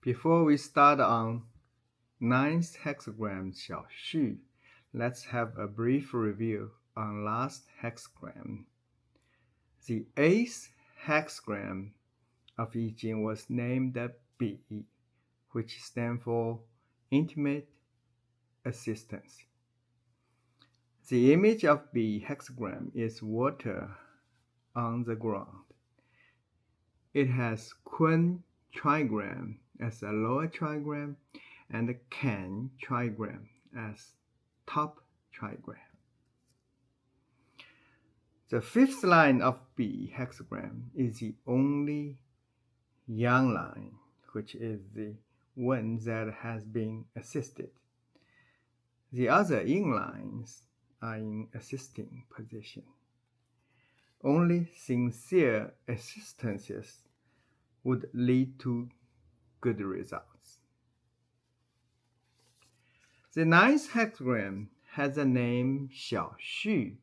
Before we start on ninth hexagram 小序, let's have a brief review on last hexagram. The eighth hexagram of I Ching was named Bi, which stands for intimate assistance. The image of Bi hexagram is water on the ground. It has Kun trigram as a lower trigram and Kan trigram as top trigram. The fifth line of Bi hexagram is the only yang line, which is the one that has been assisted. The other yin lines are in assisting position. Only sincere assistances would lead to good results. The ninth hexagram has the name 小序.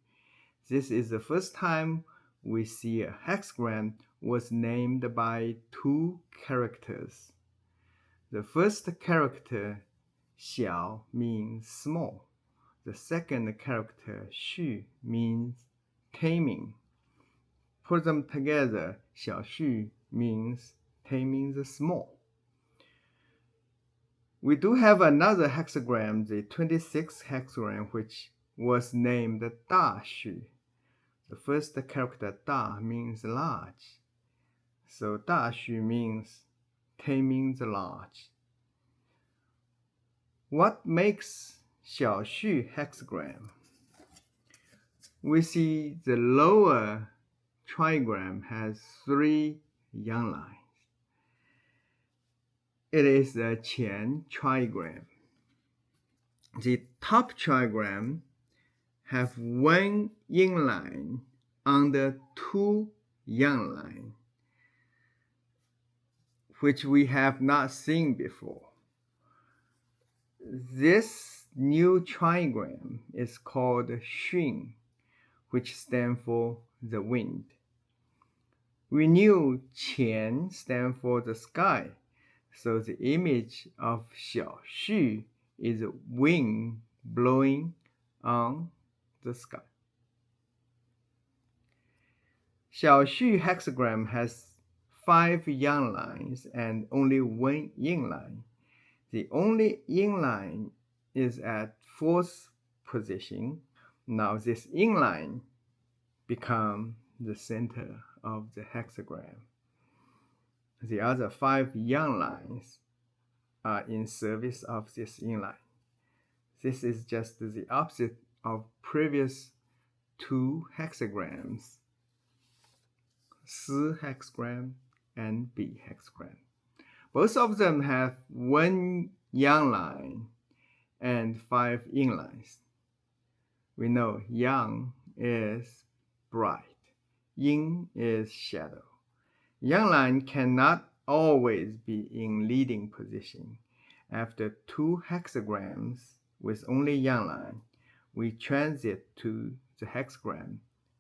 This is the first time we see a hexagram was named by two characters. The first character 小 means small. The second character 序 means taming. Put them together, 小序 means taming the small. We do have another hexagram, the 26th hexagram, which was named 大序. The first character 大 means large. So 大序 means taming the large. What makes 小序 hexagram? We see the lower trigram has three yang lines. It is the Qian trigram. The top trigram have one yin line under two yang lines, which we have not seen before. This new trigram is called Xun, which stands for the wind. We knew Qian stands for the sky, so the image of 小序 is wind blowing on the sky. 小序 hexagram has 5 yang lines and only one yin line. The only yin line is at 4th position. Now this yin line becomes the center of the hexagram. The other 5 yang lines are in service of this yin line. This is just the opposite of previous 2 hexagrams, Si hexagram and Bi hexagram. Both of them have 1 yang line and 5 yin lines. We know yang is bright, yin is shadow. Yang line cannot always be in leading position. After 2 hexagrams with only yang line, we transit to the hexagram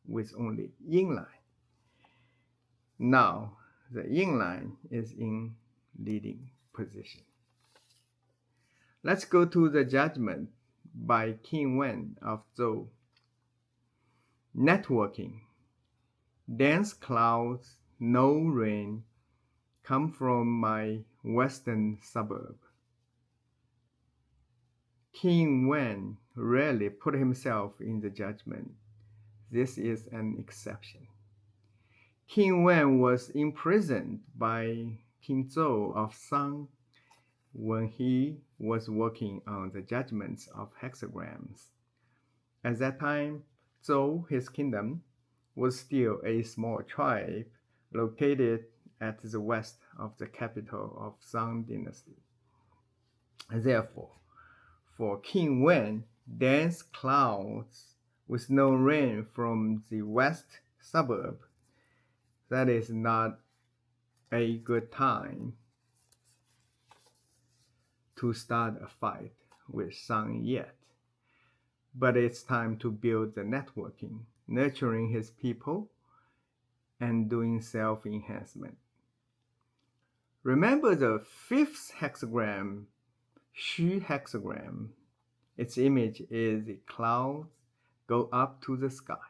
with only yin line. Now, the yin line is in leading position. Let's go to the judgment by Qin Wen of Zhou. Networking. Dense clouds, no rain, come from my western suburb. Qin Wen rarely put himself in the judgment. This is an exception. Qin Wen was imprisoned by King Zhou of Sang when he was working on the judgments of hexagrams. At that time, Zhou, his kingdom, was still a small tribe located at the west of the capital of Sang dynasty. Therefore, for Qin Wen, dense clouds with no rain from the west suburb, that is not a good time to start a fight with Sang yet. But it's time to build the networking, nurturing his people, and doing self-enhancement. Remember the fifth hexagram, Xu hexagram. Its image is the clouds go up to the sky.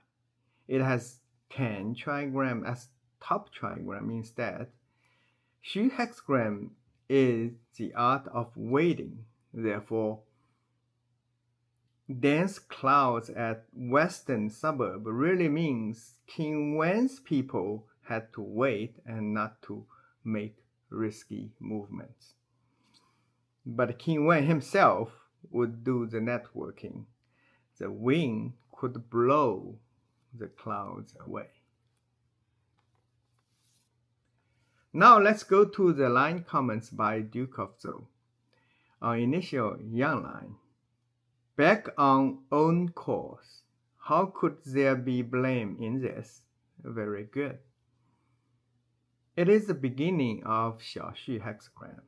It has Kan trigram as top trigram instead. Xu hexagram is the art of waiting. Therefore, dense clouds at western suburb really means King Wen's people had to wait and not to make risky movements. But King Wen himself would do the networking. The wind could blow the clouds away. Now let's go to the line comments by Duke of Zhou on initial Yang line. Back on own course. How could there be blame in this? Very good. It is the beginning of Xiaoxu hexagram.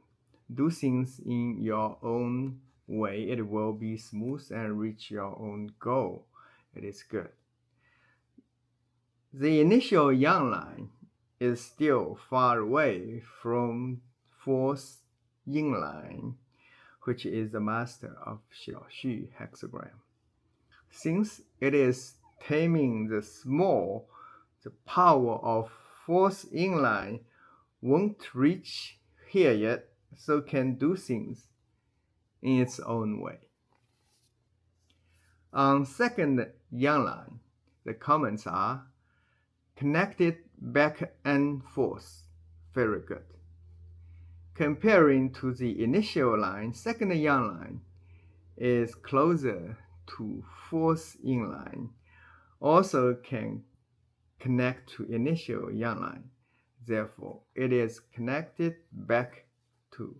Do things in your own way. It will be smooth and reach your own goal. It is good. The initial Yang line is still far away from fourth Yin line, which is the master of Xiaoxu hexagram. Since it is taming the small, the power of fourth Yin line won't reach here yet, so can do things in its own way. On second Yang line, the comments are connected back and forth. Very good. Comparing to the initial line, second Yang line is closer to fourth Yin line. Also can connect to initial Yang line. Therefore, it is connected back to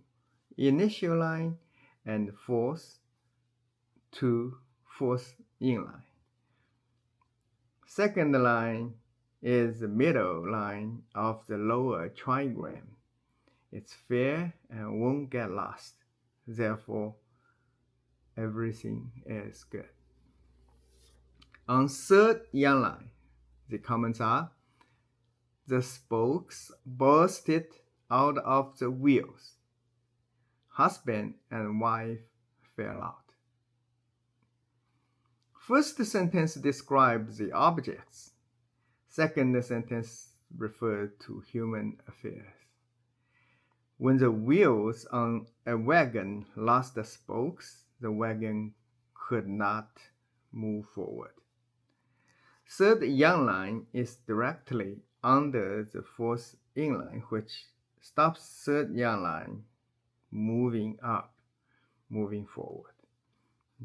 initial line and fourth to fourth Yin line. Second line is the middle line of the lower trigram. It's fair and won't get lost. Therefore, everything is good. On third Yang line, the comments are, the spokes bursted out of the wheels. Husband and wife fell out. First sentence describes the objects. Second sentence refers to human affairs. When the wheels on a wagon lost the spokes, the wagon could not move forward. Third Yang line is directly under the fourth Yin line, which stops third Yang line moving forward,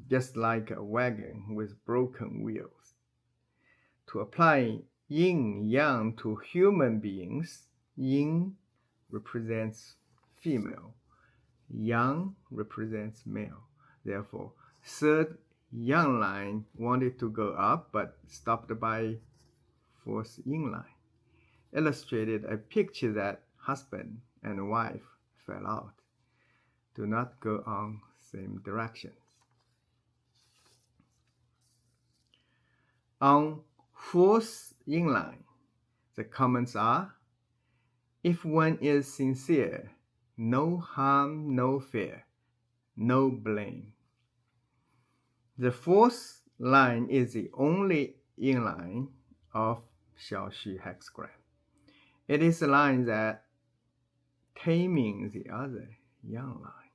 just like a wagon with broken wheels. To apply yin yang to human beings, yin represents female, yang represents male. Therefore, third Yang line wanted to go up but stopped by fourth Yin line. Illustrated a picture that husband and wife fell out. Do not go on same directions. On fourth Yin line, the comments are, if one is sincere, no harm, no fear, no blame. The fourth line is the only Yin line of Xiaoxu hexagram. It is a line that taming the other Yang line.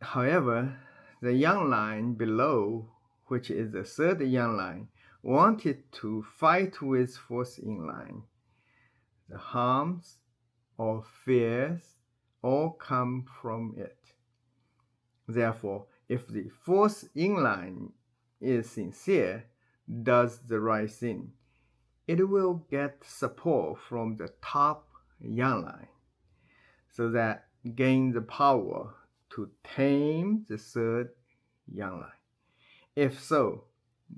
However, the Yang line below, which is the third Yang line, wanted to fight with fourth Yin line. The harms or fears all come from it. Therefore, if the fourth Yin line is sincere, does the right thing, it will get support from the top Yang line, so that gain the power to tame the third Yang line. If so,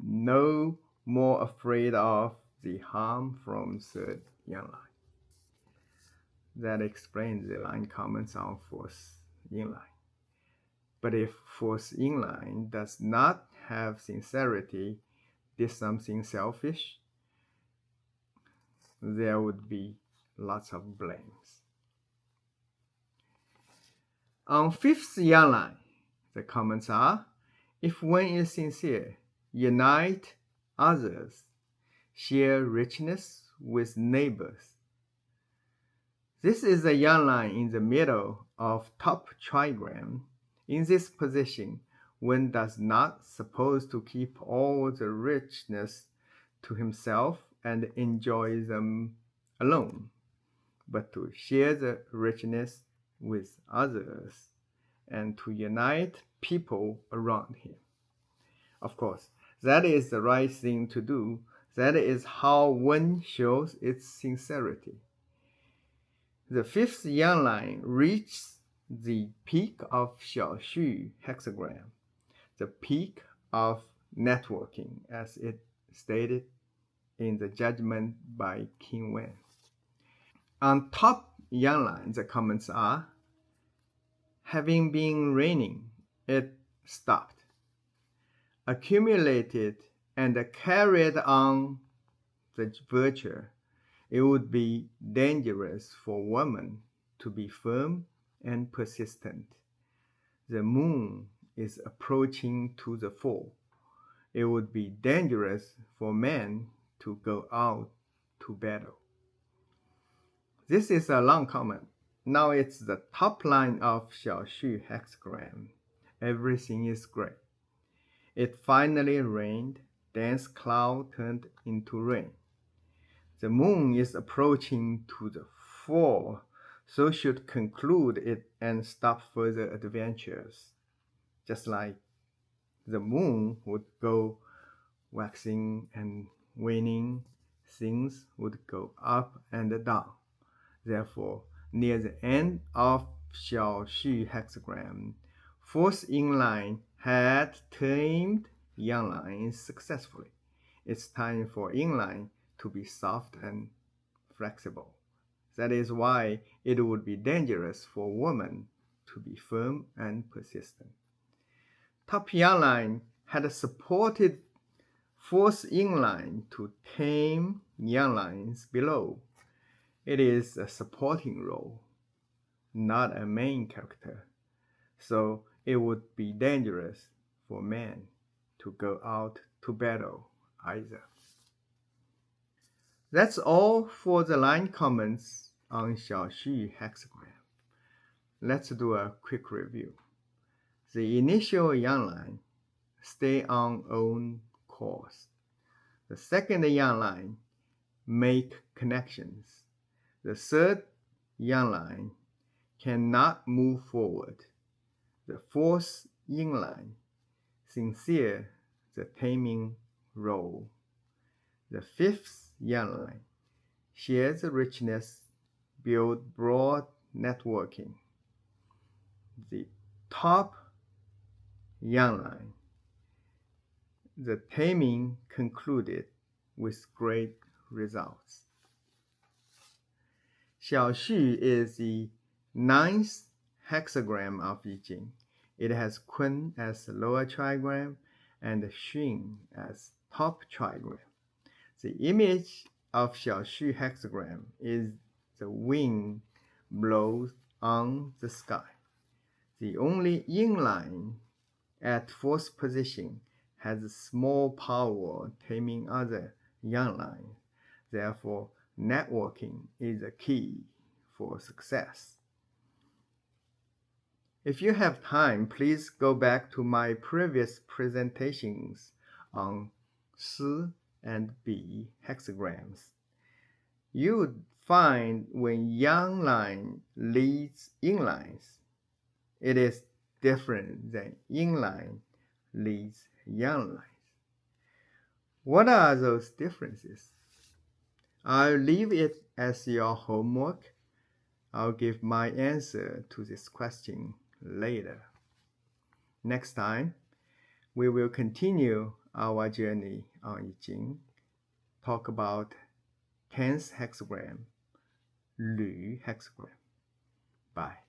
no more afraid of the harm from third Yang line. That explains the line comments on fourth Yin line. But if fourth Yin line does not have sincerity, did something selfish, there would be lots of blames. On fifth yang line, the comments are, if one is sincere, unite others, share richness with neighbors. This is the yang line in the middle of top trigram. In this position, one does not suppose to keep all the richness to himself and enjoy them alone, but to share the richness with others and to unite people around him. Of course, that is the right thing to do. That is how one shows its sincerity. The fifth yang line reaches the peak of Xiaoxu hexagram, the peak of networking, as it stated in the judgment by Qin Wen. On top yang line, the comments are, having been raining, it stopped, accumulated, and carried on the virtue. It would be dangerous for women to be firm and persistent. The moon is approaching to the full. It would be dangerous for men to go out to battle. This is a long comment. Now it's the top line of Xiaoxu hexagram. Everything is gray. It finally rained. Dense cloud turned into rain. The moon is approaching to the full, so should conclude it and stop further adventures. Just like the moon would go waxing and waning, things would go up and down. Therefore, near the end of Xiaoxu hexagram, fourth yin line had tamed yang line successfully. It's time for yin line to be soft and flexible. That is why it would be dangerous for women to be firm and persistent. Top yang line had supported fourth yin line to tame yang lines below. It is a supporting role, not a main character, so it would be dangerous for men to go out to battle either. That's all for the line comments on Xiaoxu hexagram. Let's do a quick review. The initial yang line, stay on own course. The second yang line, make connections. The third yang line, cannot move forward. The fourth yin line, sincere, the taming role. The fifth yang line, share the richness, build broad networking. The top yang line, the taming concluded with great results. Xiaoxu is the ninth hexagram of I Ching. It has Kun as lower trigram and Xun as top trigram. The image of Xiaoxu hexagram is the wind blows on the sky. The only yin line at fourth position has small power taming other yang lines. Therefore, networking is a key for success. If you have time, please go back to my previous presentations on Si and Bi hexagrams. You would find when yang line leads yin lines, it is different than yin line leads yang lines. What are those differences? I'll leave it as your homework. I'll give my answer to this question later. Next time, we will continue our journey on I Ching, talk about 10th hexagram, Lü hexagram. Bye.